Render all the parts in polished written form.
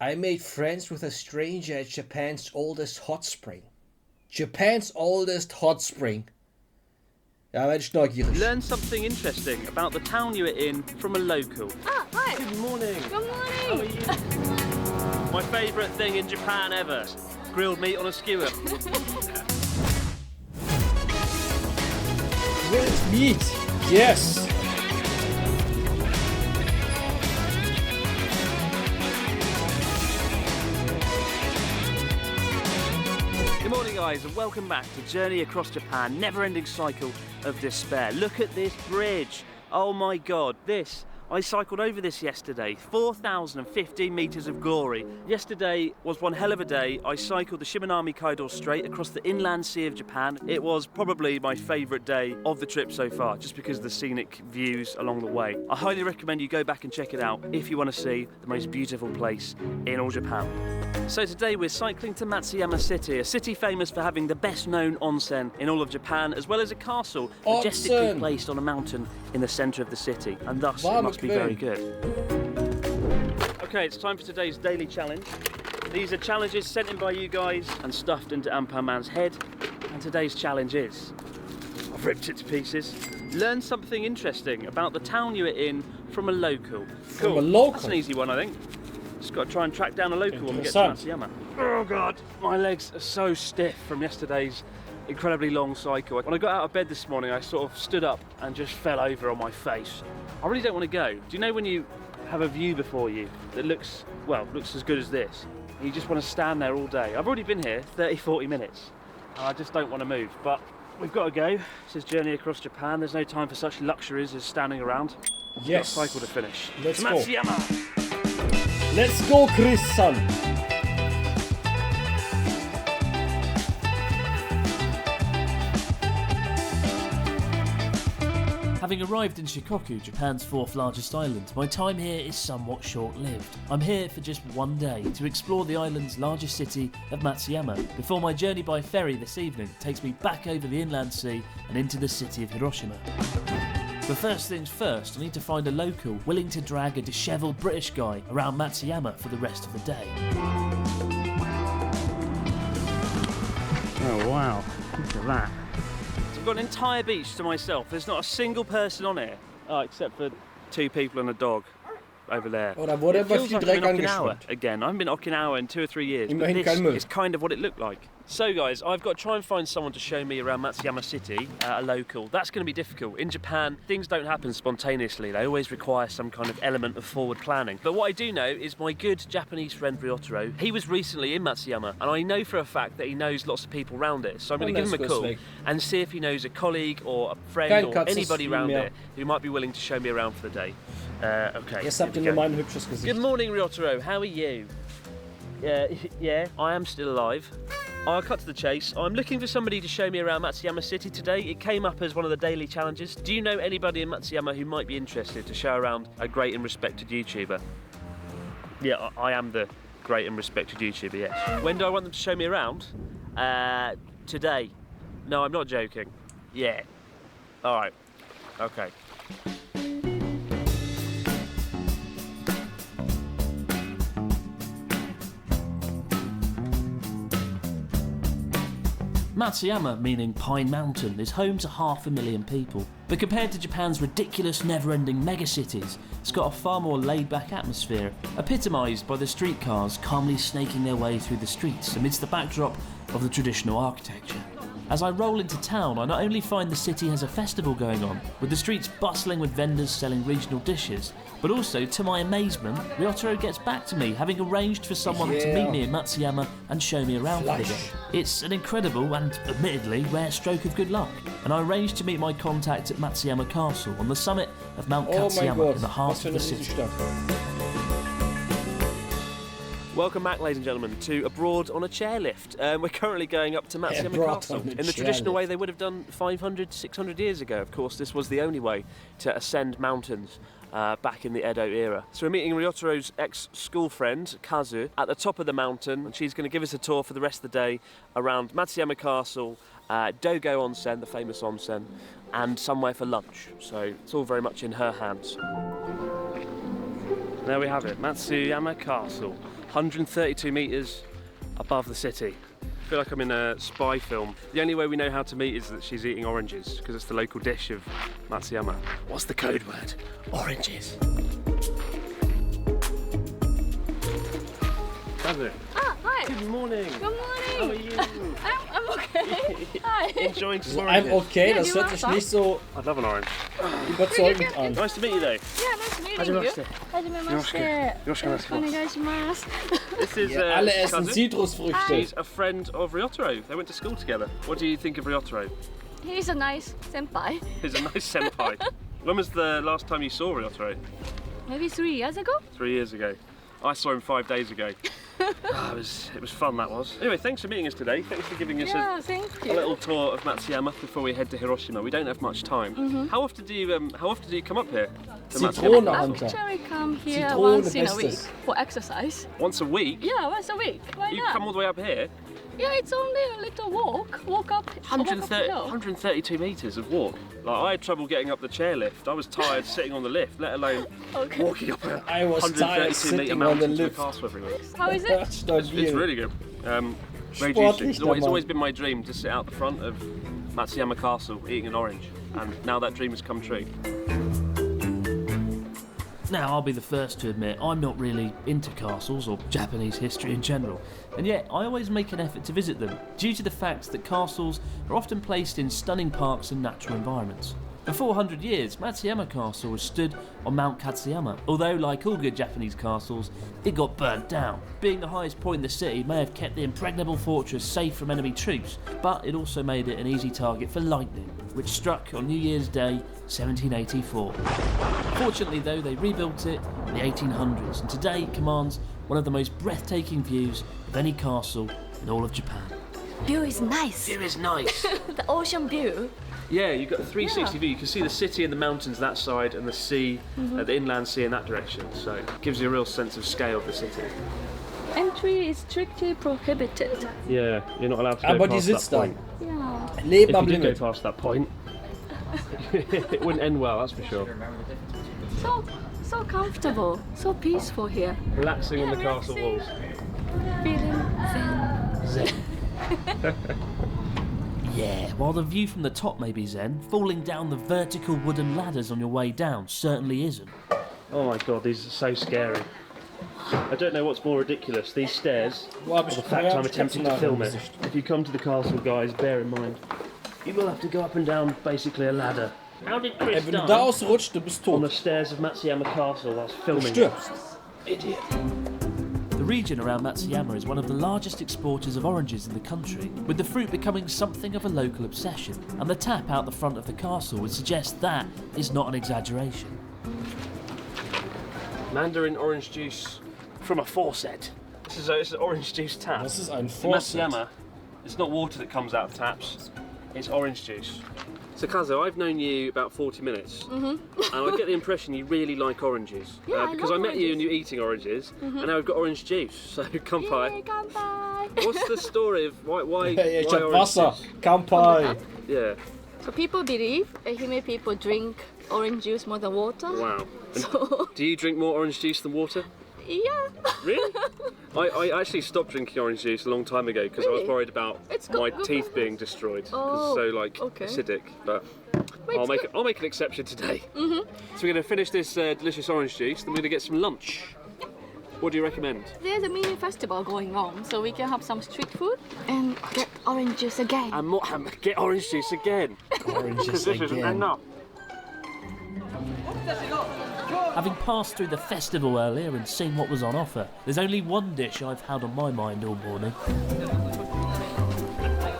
I made friends with a stranger at Japan's oldest hot spring. Japan's oldest hot spring. Ja, werde ich neugierig. Learn something interesting about the town you were in from a local. Ah, hi. Good morning. Good morning. How are you? My favourite thing in Japan ever. Grilled meat on a skewer. Grilled meat. Yes. Good morning guys and welcome back to Journey Across Japan, never-ending cycle of despair. Look at this bridge. Oh my god, I cycled over this yesterday, 4,015 metres of glory. Yesterday was one hell of a day. I cycled the Shimanami Kaido Strait across the inland sea of Japan. It was probably my favourite day of the trip so far, just because of the scenic views along the way. I highly recommend you go back and check it out if you want to see the most beautiful place in all Japan. So today we're cycling to Matsuyama City, a city famous for having the best known onsen in all of Japan, as well as a castle majestically placed on a mountain in the centre of the city, and thus it must be very good. Okay, it's time for today's daily challenge. These are challenges sent in by you guys and stuffed into Man's head, and today's challenge is, I've ripped it to pieces, learn something interesting about the town you were in from a local. Cool. From a local? That's an easy one, I think. Just got to try and track down a local when we get to Matsuyama. Oh god, my legs are so stiff from yesterday's incredibly long cycle. When I got out of bed this morning, I sort of stood up and just fell over on my face. I really don't want to go. Do you know when you have a view before you that looks as good as this? You just want to stand there all day. I've already been here 30-40 minutes and I just don't want to move, but we've got to go. This is Journey Across Japan. There's no time for such luxuries as standing around. Yes. We've got a cycle to finish. Let's go. Matsuyama. Let's go, Chris-san. Having arrived in Shikoku, Japan's fourth largest island, my time here is somewhat short-lived. I'm here for just one day to explore the island's largest city of Matsuyama before my journey by ferry this evening takes me back over the inland sea and into the city of Hiroshima. But first things first, I need to find a local willing to drag a dishevelled British guy around Matsuyama for the rest of the day. Oh wow, look at that. So I've got an entire beach to myself. There's not a single person on here, except for two people and a dog over there. Oh, da wurde aber viel Dreck angeschwemmt. Again, I haven't been Okinawa in 2 or 3 years, but Immerhin kein Müll. this is kind of what it looked like. So guys, I've got to try and find someone to show me around Matsuyama City, a local. That's going to be difficult. In Japan, things don't happen spontaneously. They always require some kind of element of forward planning. But what I do know is my good Japanese friend Ryotaro, he was recently in Matsuyama, and I know for a fact that he knows lots of people around it. So I'm going to give him a call and see if he knows a colleague or a friend or anybody around it who might be willing to show me around for the day. Okay. Jetzt habt ihr nur mein hübsches Gesicht. Good morning, Ryotaro. How are you? Yeah, I am still alive. I'll cut to the chase. I'm looking for somebody to show me around Matsuyama City today. It came up as one of the daily challenges. Do you know anybody in Matsuyama who might be interested to show around a great and respected YouTuber? Yeah, I am the great and respected YouTuber, yes. When do I want them to show me around? Today. No, I'm not joking. Yeah. Alright. Okay. Matsuyama, meaning Pine Mountain, is home to 500,000 people. But compared to Japan's ridiculous never-ending megacities, it's got a far more laid-back atmosphere, epitomised by the streetcars calmly snaking their way through the streets amidst the backdrop of the traditional architecture. As I roll into town, I not only find the city has a festival going on, with the streets bustling with vendors selling regional dishes, but also, to my amazement, Ryotaro gets back to me, having arranged for someone to meet me in Matsuyama and show me around for the day. It's an incredible and, admittedly, rare stroke of good luck, and I arranged to meet my contact at Matsuyama Castle on the summit of Mount Katsuyama in the heart of the city. Welcome back, ladies and gentlemen, to Abroad on a Chairlift. We're currently going up to Matsuyama Castle in the traditional way they would have done 500, 600 years ago. Of course, this was the only way to ascend mountains back in the Edo era. So we're meeting Ryotaro's ex-school friend, Kazu, at the top of the mountain, and she's going to give us a tour for the rest of the day around Matsuyama Castle, Dogo Onsen, the famous onsen, and somewhere for lunch. So it's all very much in her hands. There we have it, Matsuyama Castle. 132 metres above the city. I feel like I'm in a spy film. The only way we know how to meet is that she's eating oranges, because it's the local dish of Matsuyama. What's the code word? Oranges. Kazu. Ah, hi. Good morning. Good morning. How are you? I'm okay. Hi. Enjoying some I'm oranges. okay, Ja, das die hört war's sich nicht so I'd love an orange. überzeugend an. Nice to meet you though. Yeah, nice meeting you. はじめまして。 Hajimemashite. よろしくお願いします。 Onegaishimasu. This is Ja, alle essen Kazu. Zitrusfrüchte. She's a friend of Ryotaro. They went to school together. What do you think of Ryotaro? He's a nice senpai. He's a nice senpai. When was the last time you saw Ryotaro? Maybe 3 years ago? 3 years ago. I saw him 5 days ago. It was fun, that was. Anyway, thanks for meeting us today. Thanks for giving us Yeah, thank a you. little tour of Matsuyama before we head to Hiroshima. We don't have much time. How often do you come up here to Zitrone, Matsuyama? Hunter. Actually come here Zitrone once in a week bestes. for exercise. Once a week? Yeah, once a week. Why You not? come all the way up here? Yeah, it's only a little walk. Walk up. Walk up the hill. 132 metres of walk. Like, I had trouble getting up the chairlift. I was tired sitting on the lift, let alone Okay. walking up a I was tired 132 metre sitting on the mountain to a lift. castle every week. How is it? It's really good. Very Sportlich, juicy. It's der Mann. always been my dream to sit out the front of Matsuyama Castle eating an orange, and now that dream has come true. Now, I'll be the first to admit I'm not really into castles or Japanese history in general, and yet I always make an effort to visit them, due to the fact that castles are often placed in stunning parks and natural environments. For 400 years, Matsuyama Castle has stood on Mount Katsuyama, although like all good Japanese castles, it got burnt down. Being the highest point in the city may have kept the impregnable fortress safe from enemy troops, but it also made it an easy target for lightning, which struck on New Year's Day 1784. Fortunately though, they rebuilt it in the 1800s, and today it commands one of the most breathtaking views of any castle in all of Japan. View is nice. View is nice. The ocean view. Yeah, you've got a 360 Yeah. view. You can see the city and the mountains that side, and the sea, the inland sea in that direction. So it gives you a real sense of scale of the city. Entry is strictly prohibited. Yeah, you're not allowed to go Aber die past that sitzt da. point. Yeah. Leben If am you did go Limit. past that point, it wouldn't end well, that's for sure. So comfortable, so peaceful here. Relaxing on the castle walls. Feeling zen. Yeah, while the view from the top may be zen, falling down the vertical wooden ladders on your way down certainly isn't. Oh my god, these are so scary. I don't know what's more ridiculous, these stairs, Wo hab or ich the fact I'm attempting to Katzenhaare film im it. Gesicht? If you come to the castle, guys, bear in mind, you will have to go up and down basically a ladder. How did Chris Ey, wenn du da die ausrutscht, du bist on the tot. stairs of Matsuyama Castle whilst Du filming it? stirbst. Idiot. The region around Matsuyama is one of the largest exporters of oranges in the country, with the fruit becoming something of a local obsession, and the tap out the front of the castle would suggest that is not an exaggeration. Mandarin orange juice from a faucet. This is orange juice tap. Das ist ein In Faucet. Matsuyama, it's not water that comes out of taps, it's orange juice. So Kazo, I've known you about 40 minutes, and I get the impression you really like oranges. Yeah, I because love I met you oranges. and you eating oranges, and now we've got orange juice, so kanpai. Yay, kanpai. What's the story of why Hey, ich why hab orange Wasser. juice? Kampai. Yeah, So people believe Ehime people drink orange juice more than water. wow. And So do you drink more orange juice than water? yeah. Really? I actually stopped drinking orange juice a long time ago because I was Really? worried about It's my good teeth for being destroyed because Oh, it's so like okay. acidic. But Wait, it's good. I'll make an exception today. So we're going to finish this delicious orange juice, then we're going to get some lunch. What do you recommend? There's a mini festival going on, so we can have some street food and get orange juice again. And more, get orange juice again Oranges because this isn't again. enough. Having passed through the festival earlier and seen what was on offer, there's only one dish I've had on my mind all morning.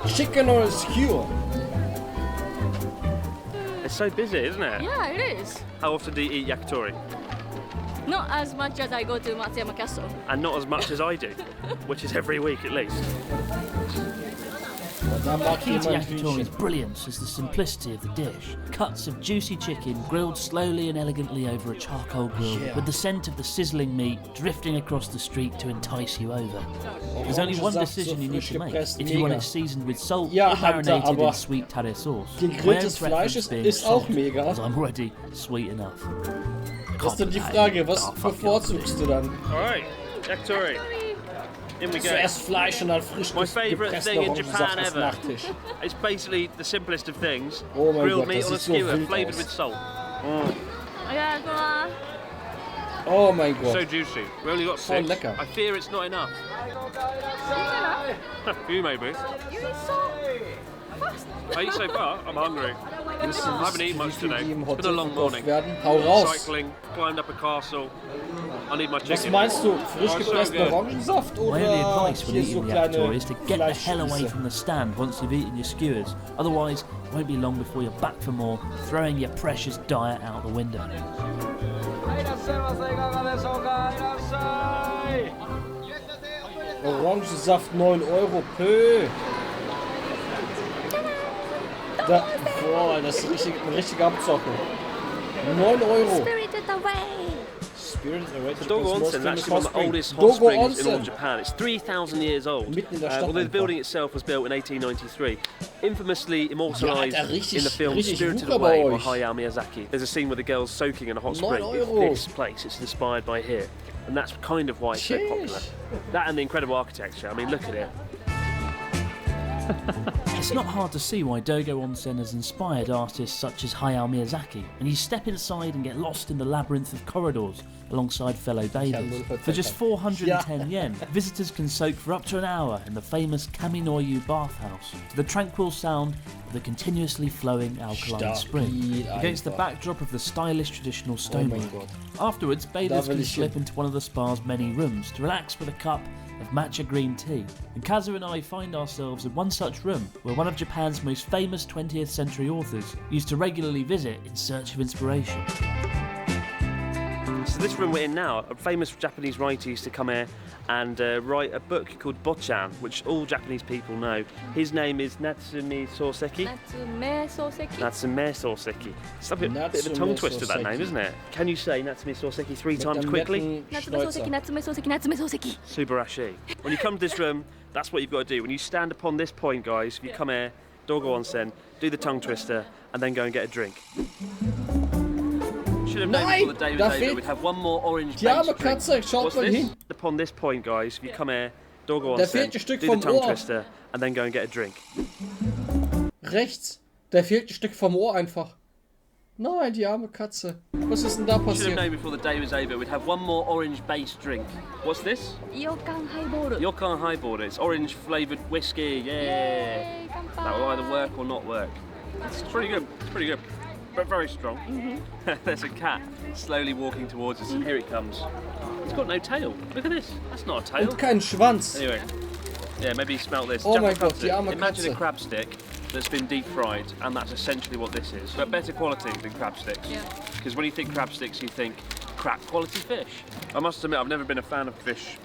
Chicken or skewer? It's so busy, isn't it? Yeah, it is. How often do you eat yakitori? Not as much as I go to Matsuyama Castle. And not as much as I do, which is every week at least. Da mag Key to jemand yakitori's Hühnchen. brilliance is the simplicity of the dish. Cuts of juicy chicken grilled slowly and elegantly over a charcoal grill, Yeah. with the scent of the sizzling meat drifting across the street to entice you over. There's only one Orangensaft decision so you need frisch to make gepresst, if you want mega. it seasoned with salt Ja, or Hunter, marinated aber in sweet tartar sauce. gegrilltes My own preference Fleisch ist being auch salt, mega. as I'm already sweet enough. Das ist dann die Frage, was Oh, fuck bevorzugst du dann? All right. Yakitori. In we go. Zuerst Fleisch und dann frisch My favourite gepresster thing in Orangensaft Japan als ever. Nachtisch. It's basically the simplest of things. Oh mein Grilled Gott, meat das on a sieht so skewer, wild flavoured aus. with salt. Ja, guck mal. Oh mein So Gott. juicy. We only got Voll 6. lecker. I fear it's not enough. You maybe. You eat so fast. I eat so far. I'm hungry. Wisst ihr, I haven't eaten much wie viel today. die im It's been a Hotel long verkauft morning. werden? Hau raus. Cycling, climbed up a castle. I need my Was chicken. meinst du? Frisch Oh, so gepressten good. Orangensaft My only oder advice when hier eating so the kleine yakitori is to get the hell away Fleischspieße? from the stand once you've eaten your skewers. Otherwise, it won't be long before you're back for more, throwing your precious diet out the window. Orangensaft 9 Euro. Pö. Da, boah, das ist richtig, ein richtiger Abzocken. 9 Euro. Spirited away. Spirited Away. Dogo Onsen is actually one of the oldest hot Dogo springs in all of Onsen. Japan. It's 3,000 years old. Mitten in der Stadt Although the einfach. building itself was built in 1893. Infamously immortalised Ja, Alter, richtig- in the film richtig Spirited Wucher bei Away by euch. Hayao Miyazaki. There's a scene where the girl's soaking in a hot 9 spring. It's Euro. this place. It's inspired by here. And that's kind of why it's so popular. That and the incredible architecture. I mean, look at it. It's not hard to see why Dogo Onsen has inspired artists such as Hayao Miyazaki, and you step inside and get lost in the labyrinth of corridors alongside fellow bathers. For just 410 yen, visitors can soak for up to an hour in the famous Kaminoyu bathhouse to the tranquil sound of the continuously flowing alkaline spring Stabil against the einfach. backdrop of the stylish traditional Oh stonework. mein Gott. Afterwards, bathers will can ich slip hin. into one of the spa's many rooms to relax with a cup of matcha green tea. And Kazu and I find ourselves in one such room where one of Japan's most famous 20th century authors used to regularly visit in search of inspiration. So this room we're in now, a famous Japanese writer used to come here and write a book called Bochan, which all Japanese people know. His name is Natsume Soseki. Natsume Soseki. Natsume Soseki. It's a bit of a tongue twister, that name, isn't it? Can you say Natsume Soseki 3 times quickly? Natsume Soseki, Natsume Soseki, Natsume Soseki. Subarashi. When you come to this room, that's what you've got to do. When you stand upon this point, guys, if you come here, Dogo Onsen, do the tongue twister, and then go and get a drink. Should have known Nein, before the day da was over, fehlt we'd have one more orange die arme based drink. Katze, schaut What's mal this? hin. Upon this point, guys, if you come here, Dogo Da Onsen, fehlt ein Stück do the vom tongue Ohr. twister, and then go and get a drink. Rechts. Da fehlt ein Stück vom Ohr einfach. Nein, die arme Katze. Was ist denn da Should have passiert? known before the day was over, we'd have one more orange based drink. What's this? Yokan Highball. Yokan Highball. It's orange flavoured whiskey. Yeah. Yay, That will either work or not work. It's pretty good. It's pretty good. But very strong. There's a cat slowly walking towards us, and here it comes. It's got no tail. Look at this. That's not a tail. Und kein Schwanz. Anyway, yeah, maybe you smell this. Oh Jack my crab God, die arme stick. Imagine a Katze. crab stick that's been deep fried, and that's essentially what this is. But better quality than crab sticks. Yeah. Because when you think crab sticks, you think crap quality fish. I must admit, I've never been a fan of fish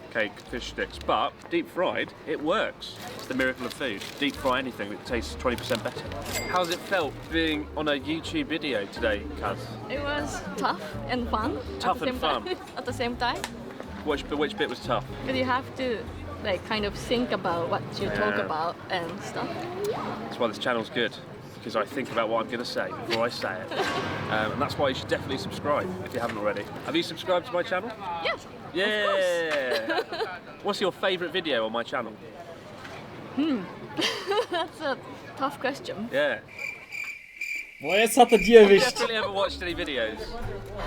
sticks, but deep fried, it works. It's the miracle of food. Deep fry anything, it tastes 20% better. How's it felt being on a YouTube video today, Kaz? It was tough and fun. Tough at the and same fun. time. At the same time, Which bit was tough? because you have to like kind of think about what you talk Yeah. about and stuff. That's why this channel's good, because I think about what I'm going to say before I say it. And that's why you should definitely subscribe if you haven't already. Have you subscribed to my channel? Yes. Yeah! What's your favourite video on my channel? That's a tough question. Yeah. Boah, jetzt hat er die erwischt. Definitely haven't watched any videos.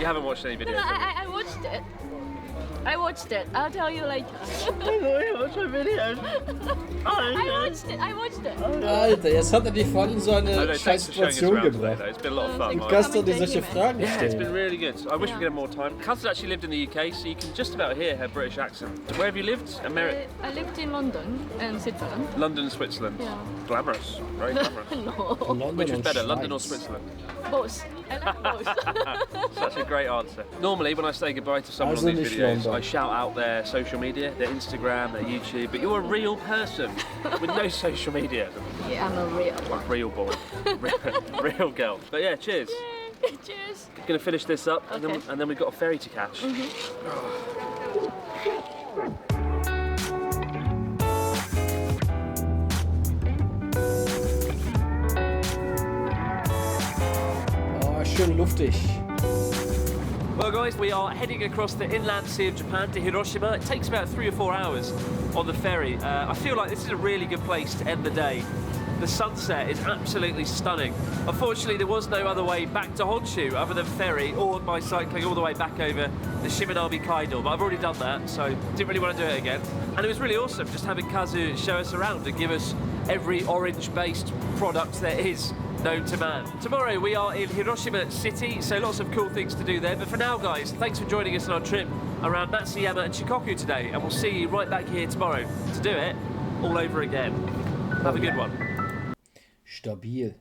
You haven't watched any No, videos. I watched it. I watched it. I'll tell you later. Watch my videos. I watched it. Alter, jetzt hat er die voll in so eine No, scheiß thanks for showing us Situation around today, gebracht. though. It's been a lot of fun. Thank Mike. you. Gast, die solche Fragen Yeah, it's been stellen. really good. I wish we could have more time. Kaz actually lived in the UK, so you can just about hear her British accent. Where have you lived? America, I lived in London and Switzerland. London, Switzerland. Yeah. Glamorous, very glamorous. No, London Which is und better, London or Schweiz. Switzerland? both. I like both. Such a great answer. Normally, when I say goodbye to someone Also on these nicht videos, London. I shout out their social media, their Instagram, their YouTube, but you're a real person with no social media. Yeah, I'm a real A one. real boy, real girl. But yeah, cheers. Cheers. Gonna finish this up, Okay. and then we've got a ferry to catch. Oh, schön luftig. Well guys, we are heading across the inland sea of Japan to Hiroshima. It takes about 3 or 4 hours on the ferry. I feel like this is a really good place to end the day. The sunset is absolutely stunning. Unfortunately, there was no other way back to Honshu other than ferry or by cycling all the way back over the Shimanami Kaido, but I've already done that, so didn't really want to do it again. And it was really awesome just having Kazu show us around and give us every orange-based product there is known to man. Tomorrow we are in Hiroshima City, so lots of cool things to do there. But for now, guys, thanks for joining us on our trip around Matsuyama and Shikoku today, and we'll see you right back here tomorrow to do it all over again. Have a good one. Stabil.